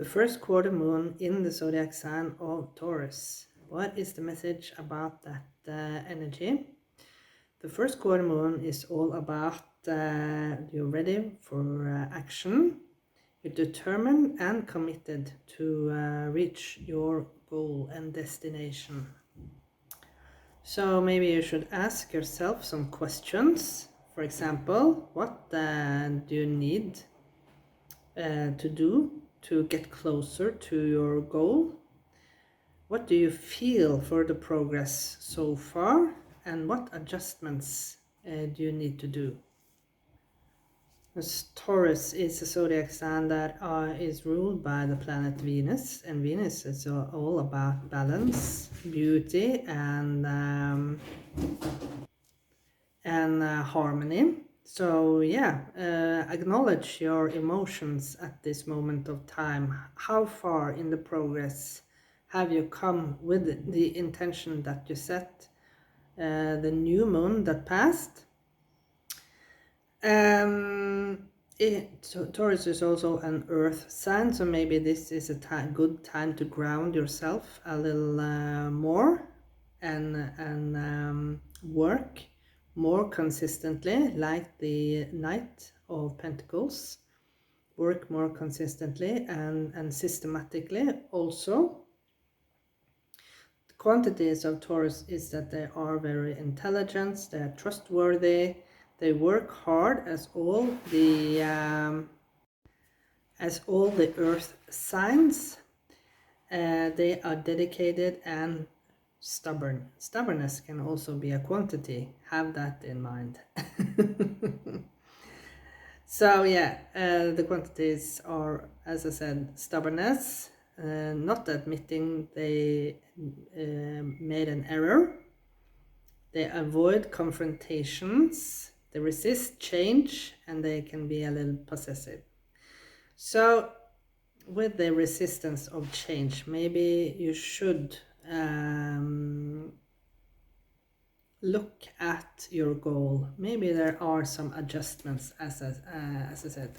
The first quarter moon in the zodiac sign of Taurus. What is the message about that energy? The first quarter moon is all about you're ready for action. You're determined and committed to reach your goal and destination. So maybe you should ask yourself some questions. For example, what do you need to do to get closer to your goal? What do you feel for the progress so far, and what adjustments do you need to do? As Taurus is a zodiac sign that is ruled by the planet Venus, and Venus is all about balance, beauty, and harmony. So yeah, acknowledge your emotions at this moment of time. How far in the progress have you come with the intention that you set? The new moon that passed. Taurus is also an earth sign, so maybe this is a good time to ground yourself a little more and work more consistently, like the Knight of Pentacles. Work more consistently and systematically also. The quantities of Taurus is that they are very intelligent, they are trustworthy, they work hard as all the earth signs. They are dedicated and stubborn. Stubbornness can also be a quantity. Have that in mind. So yeah, the quantities are, as I said, stubbornness, not admitting they made an error. They avoid confrontations, they resist change, and they can be a little possessive. So with the resistance of change, maybe you should look at your goal. Maybe there are some adjustments, as I said.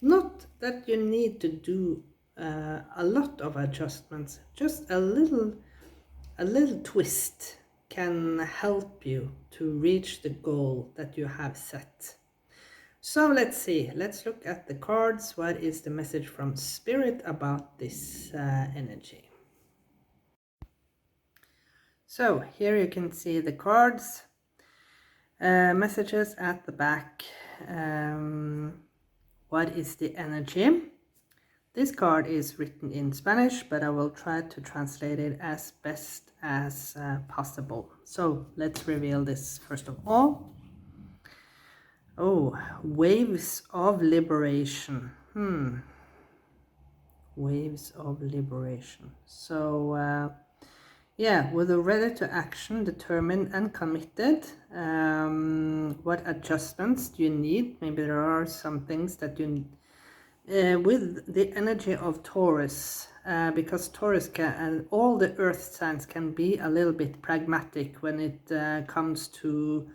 Not that you need to do a lot of adjustments, just a little twist can help you to reach the goal that you have set. So let's see, let's look at the cards. What is the message from Spirit about this energy? So here you can see the cards, messages at the back. What is the energy? This card is written in Spanish, but I will try to translate it as best as possible. So let's reveal this first of all. Oh, waves of liberation. Waves of liberation. So yeah, whether ready to action, determined and committed. What adjustments do you need? Maybe there are some things that you with the energy of Taurus, because Taurus can, and all the earth signs can be a little bit pragmatic when it comes to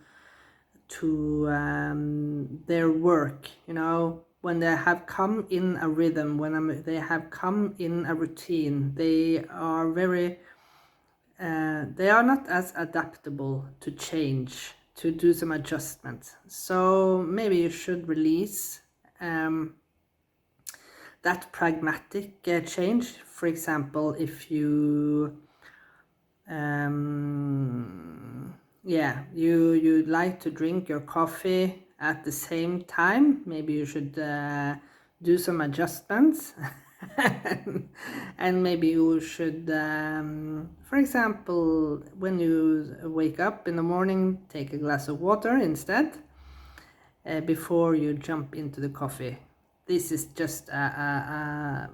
their work, you know, when they have come in a rhythm, when they have come in a routine, they are very they are not as adaptable to change, to do some adjustments. So maybe you should release that pragmatic change. For example, if you you like to drink your coffee at the same time, maybe you should do some adjustments. And maybe you should, for example, when you wake up in the morning, take a glass of water instead before you jump into the coffee. This is just an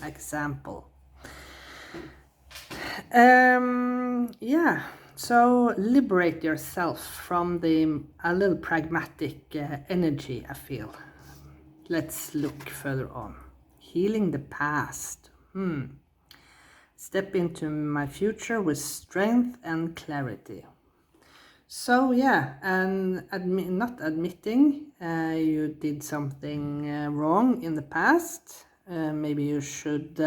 example. Yeah, so liberate yourself from a little pragmatic energy, I feel. Let's look further on. Healing the past. Step into my future with strength and clarity. So yeah, and not admitting you did something wrong in the past. Maybe you should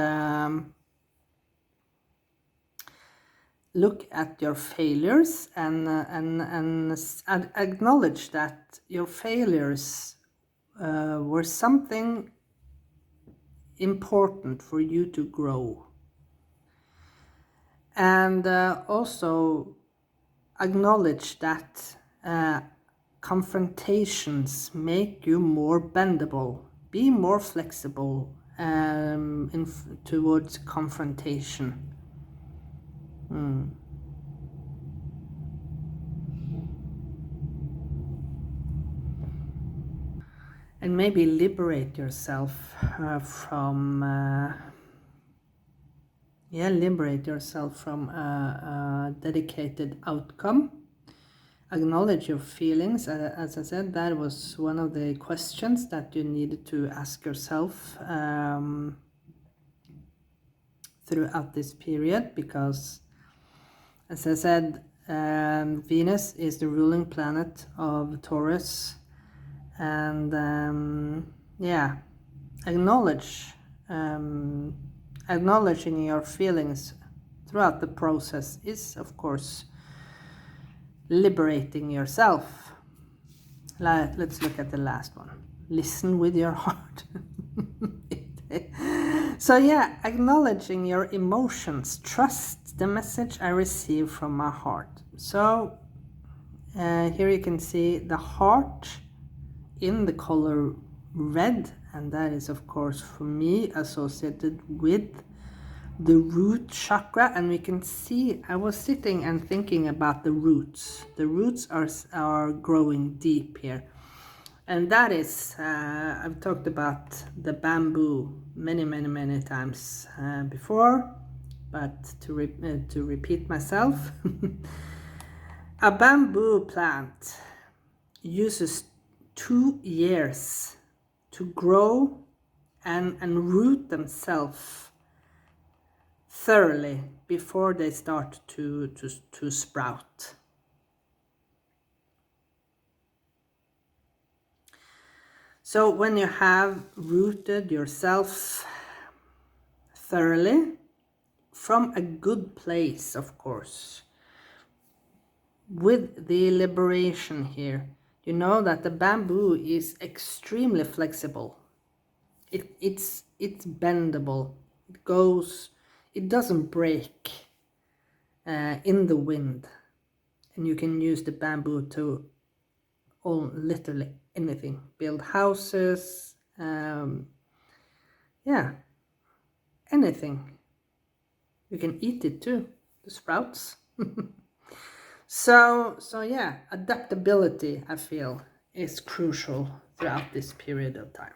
look at your failures and acknowledge that your failures were something important for you to grow. And also acknowledge that confrontations make you more bendable. Be more flexible towards confrontation. And maybe liberate yourself from a dedicated outcome. Acknowledge your feelings. As I said, that was one of the questions that you needed to ask yourself throughout this period, because, as I said, Venus is the ruling planet of Taurus, and yeah, acknowledging your feelings throughout the process is, of course, liberating yourself. Let's look at the last one. Listen with your heart. So yeah, acknowledging your emotions. Trust the message I receive from my heart. So here you can see the heart in the color red, and that is, of course, for me associated with the root chakra. And we can see, I was sitting and thinking about the roots. The roots are growing deep here, and that is I've talked about the bamboo many times before, but to repeat myself, a bamboo plant uses 2 years to grow and root themselves thoroughly before they start to sprout. So when you have rooted yourself thoroughly, from a good place, of course, with the liberation here, you know that the bamboo is extremely flexible. It's bendable. It doesn't break in the wind, and you can use the bamboo to literally anything. Build houses, yeah, anything. You can eat it too, the sprouts. So yeah, adaptability, I feel, is crucial throughout this period of time.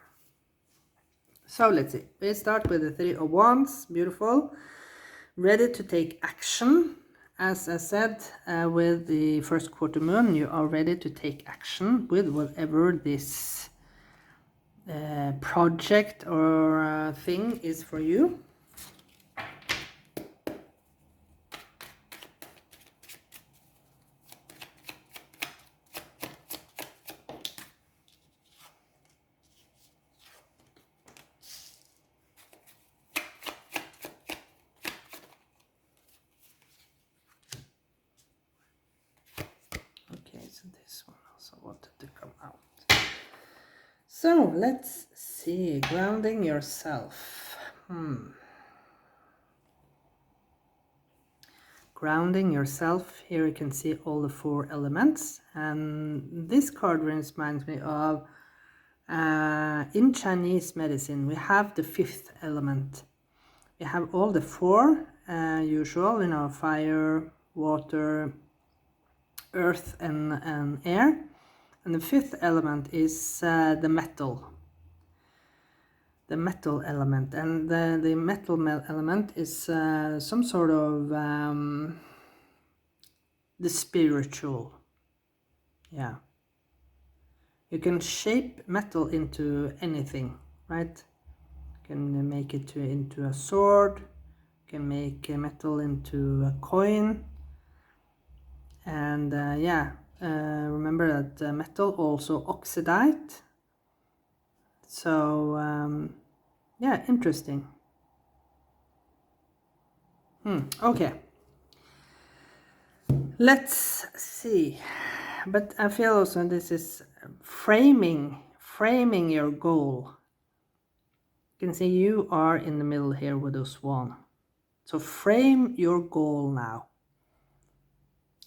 So let's see. We start with the Three of Wands. Beautiful. Ready to take action. As I said, with the first quarter moon, you are ready to take action with whatever this project or thing is for you. Okay, so this one also wanted to come out. So let's see, grounding yourself. Grounding yourself. Here you can see all the 4 elements, and this card reminds me of in Chinese medicine we have the 5th element. We have all the 4 usual, fire, water, earth, and air. And the 5th element is the metal element. And the metal element is some sort of the spiritual. Yeah. You can shape metal into anything, right? You can make it into a sword. You can make metal into a coin. And yeah, Remember that metal also oxidate. So yeah, interesting. Okay, let's see. But I feel also this is framing your goal. You can see you are in the middle here with a swan. So frame your goal now.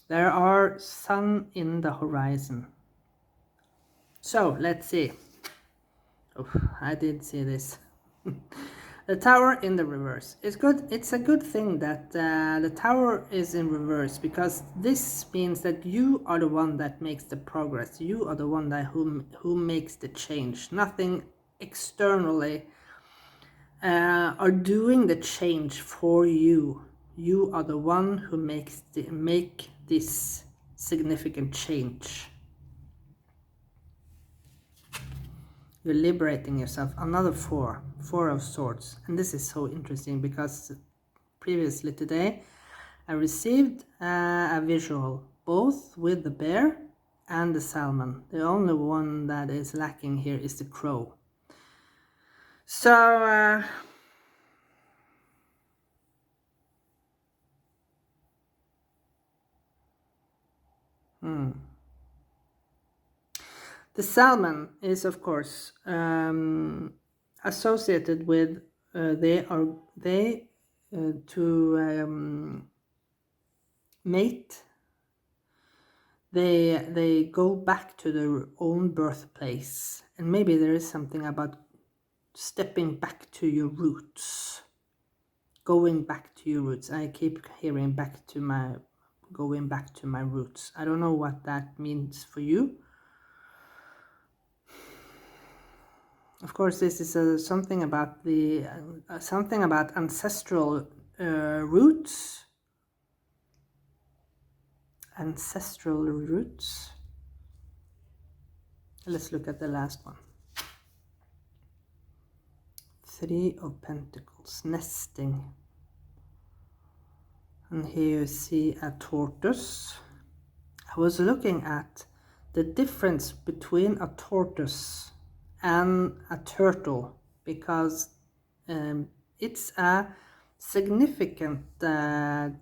There are sun in the horizon. So let's see. Oh, I did see this. The tower in the reverse. It's good. It's a good thing that the tower is in reverse, because this means that you are the one that makes the progress. You are the one that who makes the change. Nothing externally are doing the change for you. You are the one who make this significant change. You're liberating yourself. Another four of swords. And this is so interesting because previously today I received a visual both with the bear and the salmon. The only one that is lacking here is the crow. So the salmon is, of course, associated with to mate. They go back to their own birthplace, and maybe there is something about stepping back to your roots, going back to your roots. I keep hearing going back to my roots. I don't know what that means for you. Of course, this is something about ancestral roots. Ancestral roots. Let's look at the last one. 3 of Pentacles, nesting. And here you see a tortoise. I was looking at the difference between a tortoise and a turtle, because it's a significant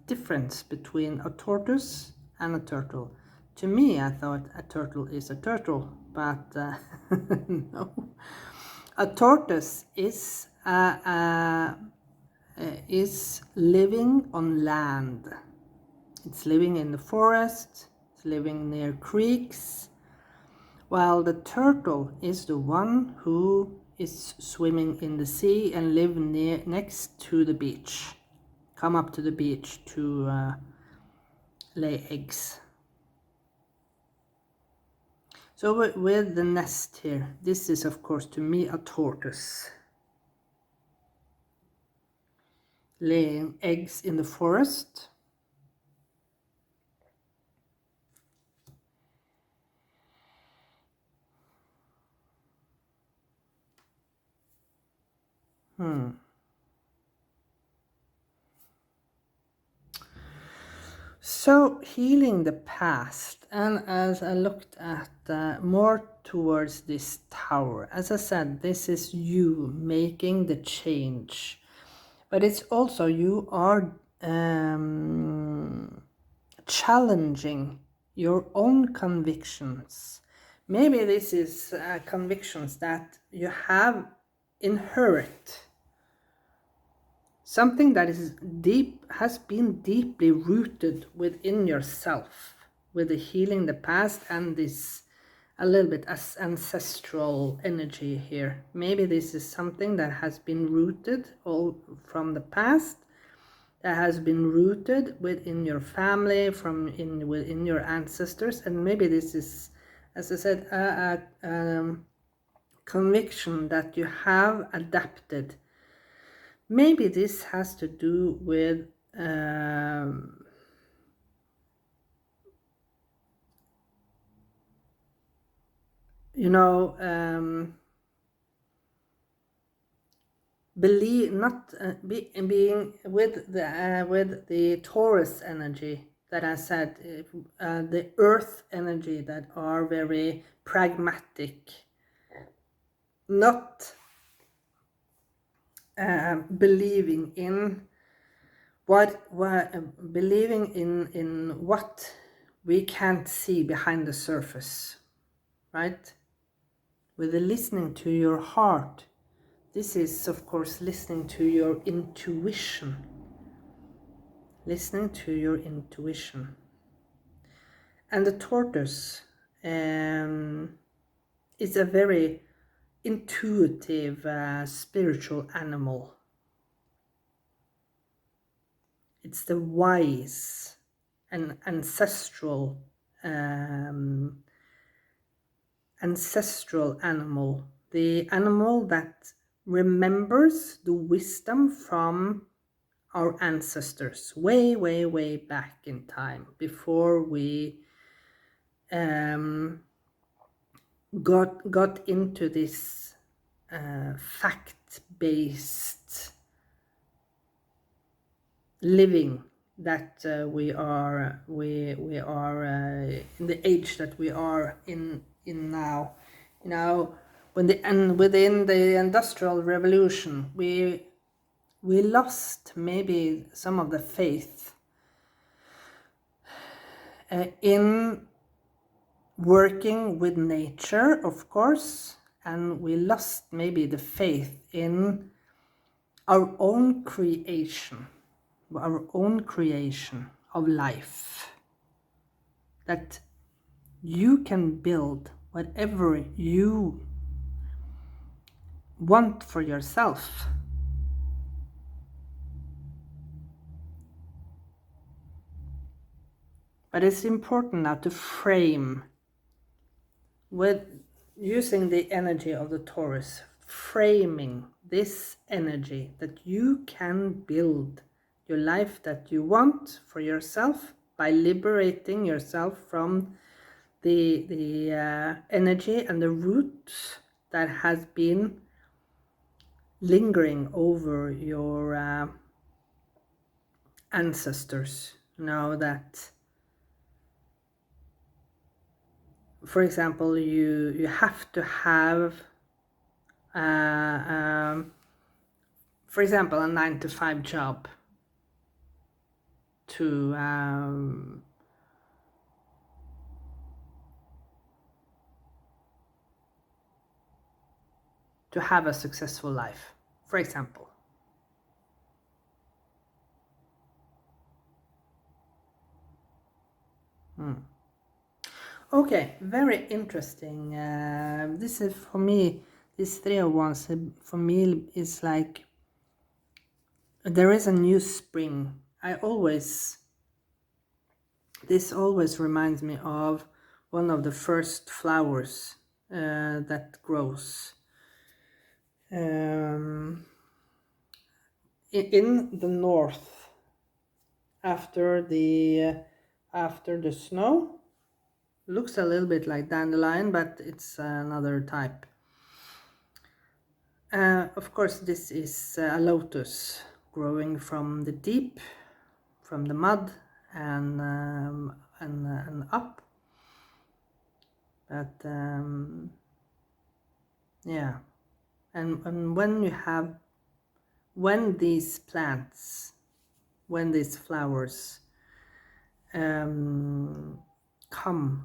difference between a tortoise and a turtle. To me, I thought a turtle is a turtle, but no. A tortoise is living on land. It's living in the forest, it's living near creeks, while the turtle is the one who is swimming in the sea and live next to the beach. Come up to the beach to lay eggs. So with the nest here, this is of course to me a tortoise laying eggs in the forest. So healing the past, and as I looked at more towards this tower, as I said, this is you making the change, but it's also you are challenging your own convictions. Maybe this is convictions that you have inherit. Something that is has been deeply rooted within yourself, with the healing the past and this a little bit as ancestral energy here. Maybe this is something that has been rooted all from the past, that has been rooted within your family, within your ancestors, and maybe this is, as I said, a conviction that you have adapted. Maybe this has to do with being with the Taurus energy, that I said, the earth energy that are very pragmatic, not believing in believing in what we can't see behind the surface, right? With the listening to your heart, this is of course listening to your intuition, listening to your intuition. And the tortoise is a very intuitive spiritual animal. It's the wise and ancestral animal, the animal that remembers the wisdom from our ancestors way, way, way back in time, before we got into this fact-based living that we are in the age that we are in now. You know, within the Industrial Revolution, we lost maybe some of the faith in working with nature, of course, and we lost maybe the faith in our own creation of life, that you can build whatever you want for yourself. But it's important now to frame with using the energy of the Taurus, framing this energy that you can build your life that you want for yourself by liberating yourself from the energy and the roots that has been lingering over your ancestors. Now that, for example, you have to have for example, a 9-to-5 job to have a successful life, for example. Okay, very interesting. This is for me, these 301s for me is like there is a new spring. This always reminds me of one of the first flowers that grows in the north after the snow. Looks a little bit like dandelion, but it's another type. Of course, this is a lotus growing from the deep, from the mud and up. But yeah, and when these plants, when these flowers come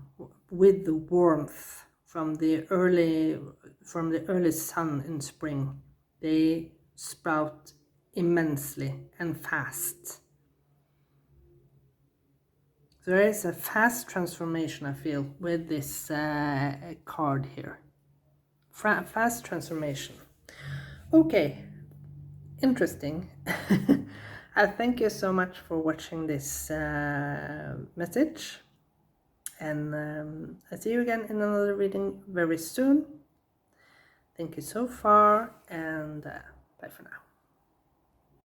with the warmth from the early sun in spring, they sprout immensely and fast. So there is a fast transformation, I feel, with this card here. Fast transformation. Okay, interesting. I thank you so much for watching this message, and I see you again in another reading very soon. Thank you so far, and bye for now.